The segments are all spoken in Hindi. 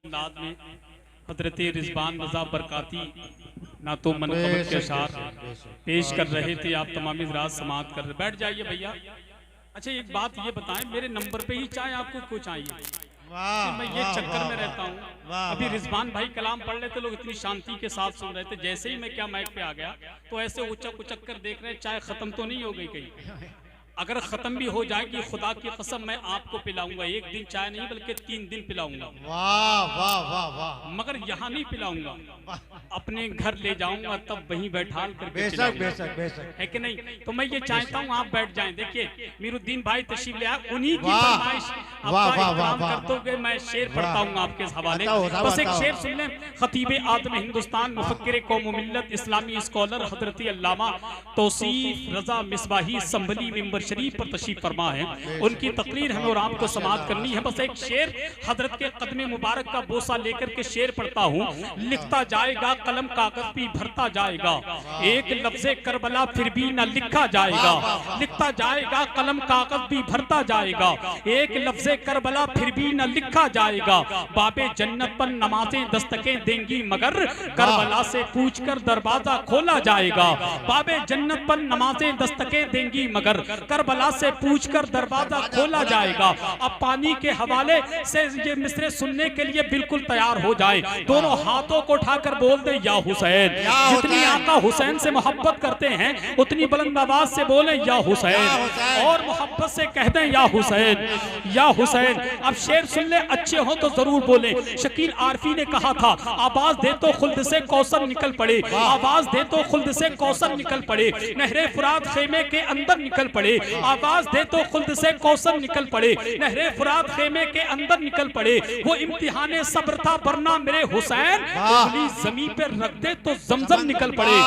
अंदाज में हजरत रिजवान रजा बरकाती ना तो मनकबत के अशार पेश कर रहे थे। आप तमाम हज़रात समाअत कर रहे। बैठ जाइए भैया। अच्छा एक बात ये बताएं, मेरे नंबर पे ही चाय आपको क्यों चाहिए? मैं ये चक्कर में रहता हूँ। अभी रिजवान भाई कलाम पढ़ रहे थे, लोग इतनी शांति के साथ सुन रहे थे। जैसे ही मैं क्या माइक पे आ गया तो ऐसे उचक उचक कर देख रहे, चाय खत्म तो नहीं हो गई कहीं? अगर खत्म भी हो जाएगी, खुदा की कसम मैं आपको पिलाऊंगा। एक दिन चाय नहीं बल्कि 3 दिन पिलाऊंगा। वाह वाह वाह वाह। मगर यहाँ नहीं पिलाऊंगा, अपने घर ले जाऊंगा, तब वहीं बैठाल करके बेशक बेशक बेशक, है कि नहीं? तो मैं ये चाहता हूँ आप बैठ जाएं। देखिए मीरुद्दीन भाई तशरीफ ले आए, उन्हीं की फरमाइश करते हुए मैं शेर पढ़ता हूँ आपके हवाले। बस एक शेर सुन लें। खतीब आदम हिंदुस्तान, मुफक्किर कौम मिल्लत, इस्लामी स्कॉलर हजरत अल्लामा तौसीफ रजा मिसबाही संभली मिंबर शरीफ पर तशरीफ फरमा है। उनकी तकरीर हमें और आपको समाअत करनी है। बस एक शेर हजरत के कदम मुबारक का बोसा लेकर के शेर पढ़ता हूँ। लिखता जाएगा कलम कागज भी भरता जाएगा, एक लफ्ज़े करबला फिर भी न लिखा जाएगा। लिखता जाएगा कलम कागज भी भरता जाएगा, एक लफ्ज़े करबला फिर भी न लिखा जाएगा। बाबे जन्नत पर नमाजें दस्तकें देंगी मगर करबला से पूछकर दरवाजा खोला जाएगा। बाबे जन्नत पर नमाजें दस्तकें देंगी मगर करबला से पूछकर दरवाजा खोला जाएगा। अब पानी के हवाले से ये मिसरे सुनने के लिए बिल्कुल तैयार हो जाए। दोनों हाथों को उठाकर बोल दे या हुसैन। जितनी आका हुसैन से मोहब्बत करते हैं उतनी बुलंद आवाज से बोले या हुसैन, और मोहब्बत से कह दें या हुसैन या हुसैन। अब शेर सुन ले, अच्छे हो तो जरूर बोले। शकील आरफी ने कहा था, आवाज दे तो खुल्द से कौसर निकल पड़े, आवाज दे तो खुल्द से कौसर निकल पड़े, नहरे फुरात खेमे के अंदर निकल पड़े। आवाज दे तो खुल्द से कौसर निकल पड़े, नहरे फुरात खेमे के अंदर निकल पड़े। वो इम्तिहाने सब्र था वरना मेरे हुसैन, उंगली जमीन पे रख दे तो जमजम निकल पड़े।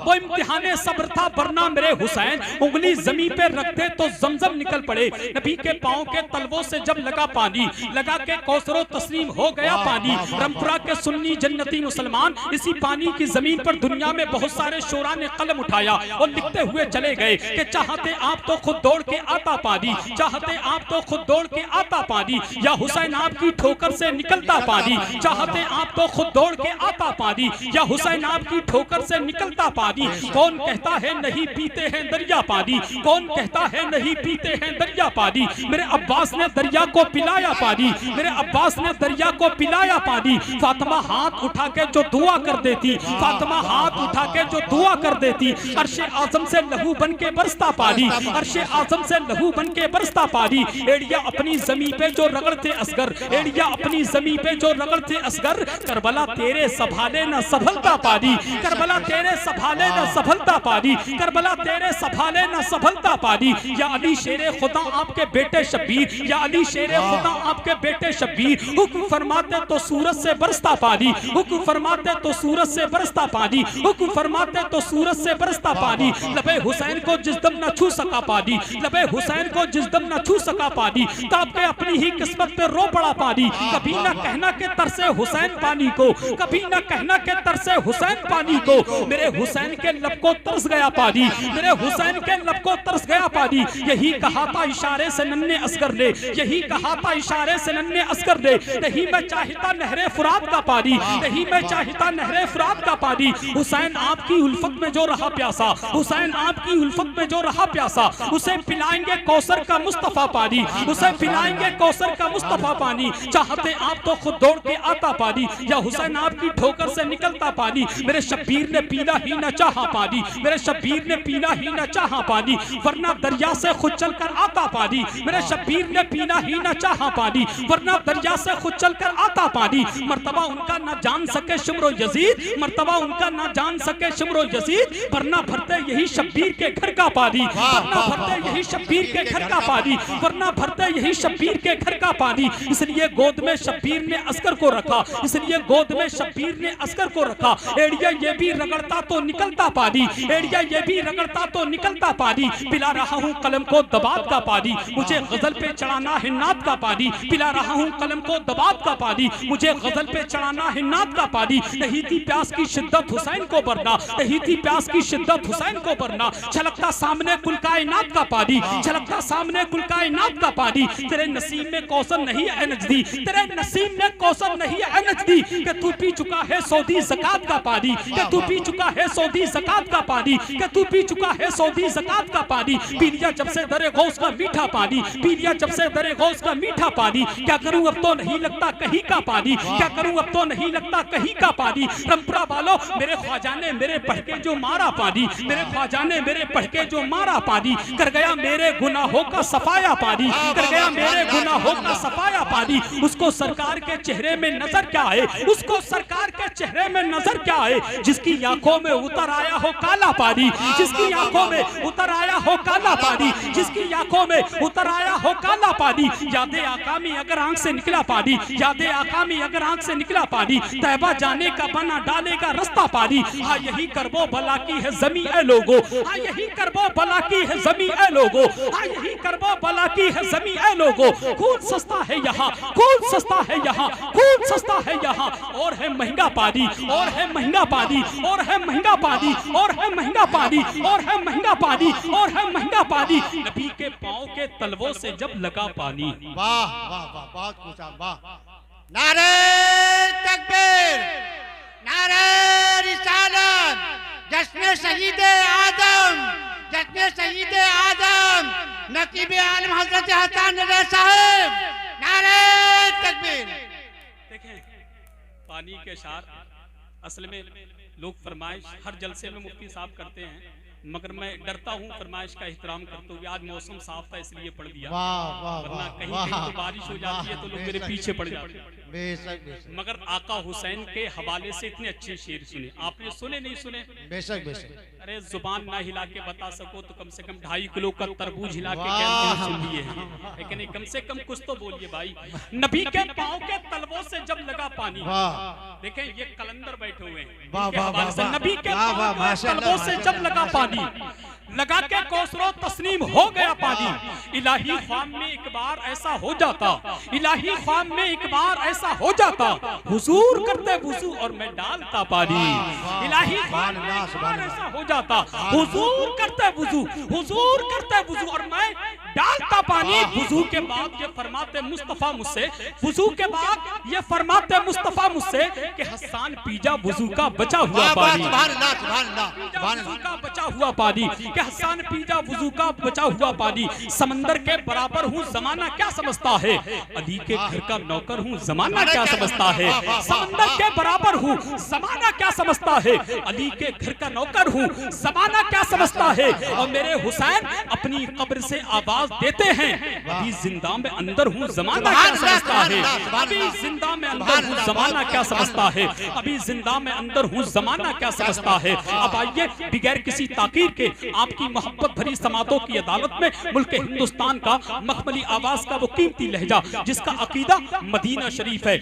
वो इम्तिहाने सब्र था वरना मेरे हुसैन, उंगली जमीन पे रख दे तो जमजम निकल पड़े। नबी के पांव के तलवों से जब लगा पानी, लगा के कौसरो तस्लीम हो गया पानी। रमपुरा के सुन्नी जन्नती मुसलमान इसी पानी की जमीन पर दुनिया में बहुत सारे शोरा ने कलम उठाया और लिखते हुए चले गए कि चाहते आप तो खुद दौड़ के आता पानी, चाहते आप तो खुद दौड़ के आता पानी, या हुसैन आपकी ठोकर से निकलता पानी। चाहते आप तो खुद दौड़ के आता पानी, या हुसैन आपकी ठोकर से निकलता पानी। कौन कहता है नहीं पीते हैं दरिया पानी, कौन कहता है नहीं पीते हैं दरिया पानी। मेरे अब्बास ने दरिया को पिलाया पानी, मेरे अब्बास ने दरिया को पिलाया पानी। फातिमा हाथ उठा के जो दुआ कर देती, फातिमा हाथ उठा के जो दुआ कर देती। अर्शे आजम से लहू बन के बरसता पानी, अर्शे आजम से लहू बन के बरसता पानी। एड़िया अपनी जमीन पे जो रगड़ते असगर, एड़िया अपनी जमीन पे जो रगड़ते असगर। करबला तेरे संभाले न संभलता पानी, करबला तेरे संभाले न संभलता पानी, करबला तेरे संभाले न संभलता पानी। या अली शेरे खुदा आपके बेटे शब्बीर, या अली शेरे खुदा आपके बेटे शब्बीर। हुक्म फरमाते तो सूरज से बरसता पानी, हुक्म फरमाते तो सूरज से बरसता पानी, हुक्म फरमाते तो सूरज से बरसता पानी। लबे हुसैन को जिस दम न छू सका पानी, लबे हुसैन को जिस दम न छू सका पानी। ताप के अपनी ही किस्मत पे रो पड़ा पानी। कभी न कहना के तरसे हुसैन पानी को, कभी न कहना के तरसे हुसैन पानी को। मेरे हुसैन के लब को तरस गया पानी, मेरे हुसैन के लब को तरस गया पानी। यही कहा था इशारे से नन्हे असगर ने, यही कहा था इशारे से नन्हे असगर ने। नहीं मैं चाहता नहरे फुरात का पानी, नहीं मैं चाहता नहरे फुरात का पानी। हुसैन आपकी उल्फत में जो रहा प्यासा, हुसैन आपकी उल्फत में जो रहा प्यासा, उसे पिलाएंगे कौसर का मुस्तफा पानी, उसे पिलाएंगे कौसर का मुस्तफा पानी। चाहते आप तो खुद दौड़ के आता पानी, या हुसैन आपकी ठोकर से निकलता पानी। मेरे शब्बीर ने पीना ही न चाहा पानी, मेरे शब्बीर ने पीना ही न चाहा पानी, वरना दरिया से खुद चल कर आता पानी। मेरे शब्बीर ने पीना ही न चाहा पानी, वरना दरिया से खुद चल कर आता पानी। मर्तबा उनका न जान सके शिमरो यजीद, मर्तबा उनका न जान सके शिमरो यजीद, वरना भरते यही शब्बीर के घर का पानी, वरना भरते यही शब्बीर के घर का पानी, वरना भरते यही शब्बीर के घर का पानी। इसलिए गोद में शब्बीर ने अस्कर को रखा, इसलिए गोद में शब्बीर ने अस्कर को रखा। एड़िया ये भी रगड़ता तो निकलता पानी, एड़िया ये भी रगड़ता तो निकलता पानी। पिला रहा हूँ कलम को दबात का पानी, मुझे गजल पे चढ़ाना है नात का पानी। पिला रहा हूँ कलम को दबात का पानी, मुझे गजल पे चढ़ाना है नात का पानी। नहीं थी प्यास की शिद्दत हुसैन को भरना, नहीं थी प्यास की शिद्दत हुसैन को भरना। छलकता सामने कुल कायनात का पानी, छलकता सामने कुल कायनात का पानी। तेरे नसीब में कौसर नहीं है नजदी, तेरे नसीब में कौसर नहीं है नजदी कि तू पी चुका है सऊदी ज़कात का पानी, कि तू पी चुका है सऊदी ज़कात का पानी, कि तू पी चुका है सऊदी ज़कात का पानी। पी लिया जब से दरे गौस का मीठा पानी, पी लिया जब से दरे गौस का मीठा पानी। क्या करूं अब तो नहीं लगता कहीं का पानी, क्या करूं अब तो नहीं लगता कहीं का पानी। रंगपुरा वालों मेरे ख्वाजा ने मेरे पढ़ के जो मारा पानी, मेरे ख्वाजा ने मेरे पढ़ के जो मारा पानी, कर गया मेरे गुनाहों का सफाया पानी, कर गया मेरे गुनाहों का सफाया पानी। उसको सरकार के चेहरे में नजर क्या आए, उसको सरकार के चेहरे में नजर क्या आए, जिसकी आंखों में उतर आया हो काला पानी, जिसकी आंखों में उतर आया हो काला पानी, जिसकी आंखों में उतर आया हो काला पानी। यादें आका में अगर आंख से निकला पानी, यादें आका में अगर आंख से निकला पानी, तैबा जाने का बना डालेगा रास्ता पानी। हाँ यही करबो भला की है जमी ए लोगो, हाँ यही करबो भला की है जमी ए लोगो, हाँ यही करबो भला की है जमी ए लोगो। खून सस्ता है यहाँ, खून सस्ता है यहाँ, खून सस्ता है यहाँ, और है महंगा पानी, और है महंगा पानी, और है महंगा पानी, और है महंगा पानी, और है महंगा पानी, और है महंगा पानी। नबी के पांव के तलवों से जब लगा पानी। वाह वाह वाह, बहुत कुछ, वाह। नारे तकबीर, नारे रिसालत, जश्न शहीद आदम, जश्न शहीद आदम, नकीब आलम हजरत हसन रज़ा साहब, नारे तकबीर। देखें पानी के शार असल में लोग फरमाइश हर जलसे में मुफ्ती साहब करते हैं, मगर मैं डरता हूँ फरमाइश का एहतराम करते हुए। आज मौसम साफ था इसलिए पढ़ दिया, वरना कहीं कहीं तो बारिश हो जाती है तो लोग मेरे पीछे पड़ जाते हैं। बेशक बेशक। मगर आका हुसैन के हवाले से इतने अच्छे शेर सुने, आपने सुने नहीं सुने? बेशक बेशक। अरे जुबान ना हिला के बता सको तो कम से कम 2.5 किलो का तरबूज हिला के क्या नहीं सुन लिए हैं, लेकिन कम से कम कुछ तो बोलिए भाई। नबी के पांव के तलवों से जब लगा पानी, देखें ये कलंदर बैठे हुए हैं, नबी के पांव के तलवों से जब लगा पानी, लगा के कौसरो तस्नीम हो गया पानी। इलाही ख्वाब में एक बार ऐसा हो जाता, इलाही ख्वाब में एक बार ऐसा हो जाता, हुजूर करते वुजू और मैं डालता पानी। इलाही ख्वाब में एक बार ऐसा हो जाता, हुजूर करते वुजू, हुजूर करते वुजू और मैं डालता पानी। वुजू के बाद ये फरमाते मुस्तफा मुझसे, वुजू के बाद ये फरमाते मुस्तफा मुझसे कि हसन पीजा वुजू का बचा हुआ पानी, वुजू का बचा हुआ पानी, कि हसन पीजा वुजू का बचा हुआ पानी। समंदर के बराबर हूँ जमाना क्या समझता है, अली के घर का नौकर हूँ जमाना क्या समझता है। समंदर के बराबर हूँ जमाना क्या समझता है, अली के घर का नौकर हूँ जमाना क्या समझता है। और मेरे हुसैन अपनी कब्र से आवाज देते हैं, अभी जिंदा में अंदर हूँ जमाना क्या समझता है, अभी जिंदा में अंदर हूँ जमाना क्या समझता है, अभी जिंदा में अंदर हूँ जमाना क्या समझता है। अब आइए बगैर किसी ताकीर के आपकी मोहब्बत भरी समातों की अदालत में मुल्क हिंदुस्तान का मखमली आवाज का वो कीमती लहजा, जिसका अकीदा मदीना शरीफ है,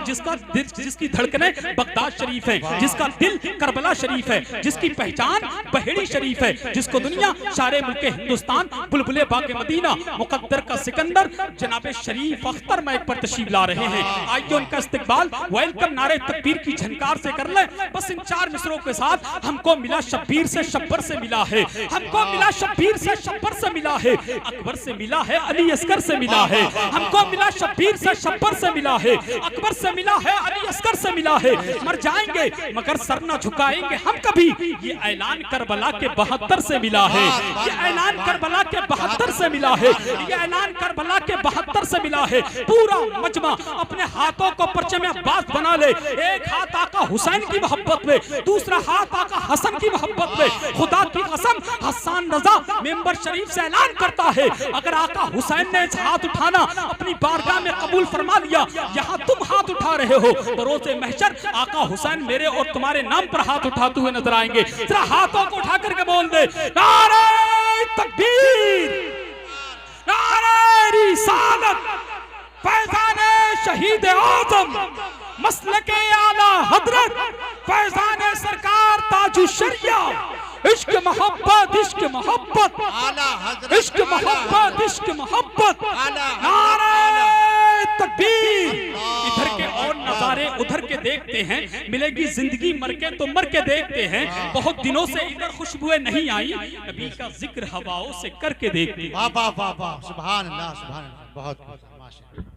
जिसकी धड़कने बगदाद शरीफ है, जिसका दिल करबला शरीफ है, जिसकी पहचान बहेड़ी शरीफ है, जिसको दुनिया सारे मुल्क हिंदुस्तान बुलबुले बाके मदीना मुकद्दर का सिकंदर जनाबे शरीफ अख्तर महक पर तशरीफ ला रहे हैं। आइए उनका इस्तकबाल वेलकम नारे तकबीर की झनकार से कर ले। बस इन 4 मिसरों के साथ हमको मिला शब्बीर से शब्बर से मिला है, हमको मिला शब्बीर से शब्बर से मिला है, अकबर से मिला है, अली अस्कर से मिला है, हमको मिला शब्बीर से शब्बर से मिला है, अकबर से मिला है, अली अस्कर से मिला है। मर जाएंगे मगर सर न झुकाएंगे हम कभी, ये ऐलान करबला के 72 से मिला है, ये ऐलान करबला के 72 से मिला है, ये ऐलान करबला के 72 से मिला है। पूरा मजमा अपने हाथों को परचम अब्बास बना ले, एक हाथ आका हुसैन की मोहब्बत में, दूसरा हाथ आका हसन की मोहब्बत में। खुदा की कसम हसन रजा मेंबर शरीफ से ऐलान करता है, अगर आका हुसैन ने हाथ उठाना अपनी बारगाह में कबूल फरमा लिया, यहाँ तुम हाथ उठा रहे हो तो रोज़े महशर आका हुसैन मेरे और तुम्हारे नाम पर हाथ उठाते हुए नजर आएंगे। जरा हाथों को उठा करके बोल दे नारे तकबीर, नारे रिसालत, फैज़ाने शहीद आज़म, मसलके आला हजरत, फैज़ाने सरकार ताजु शरिया, इश्क मोहब्बत, इश्क मोहब्बत, इश्क मोहब्बत, इश्क मोहब्बत, नारे तकबीर। इधर के और नजारे उधर के देखते हैं, मिलेगी जिंदगी मर के तो मर के देखते हैं। बहुत दिनों से इधर खुशबुएं नहीं आई, नबी का जिक्र हवाओं से करके देखते हैं। वाह वाह वाह वाह, सुभान अल्लाह, सुभान अल्लाह, बहुत माशाअल्लाह।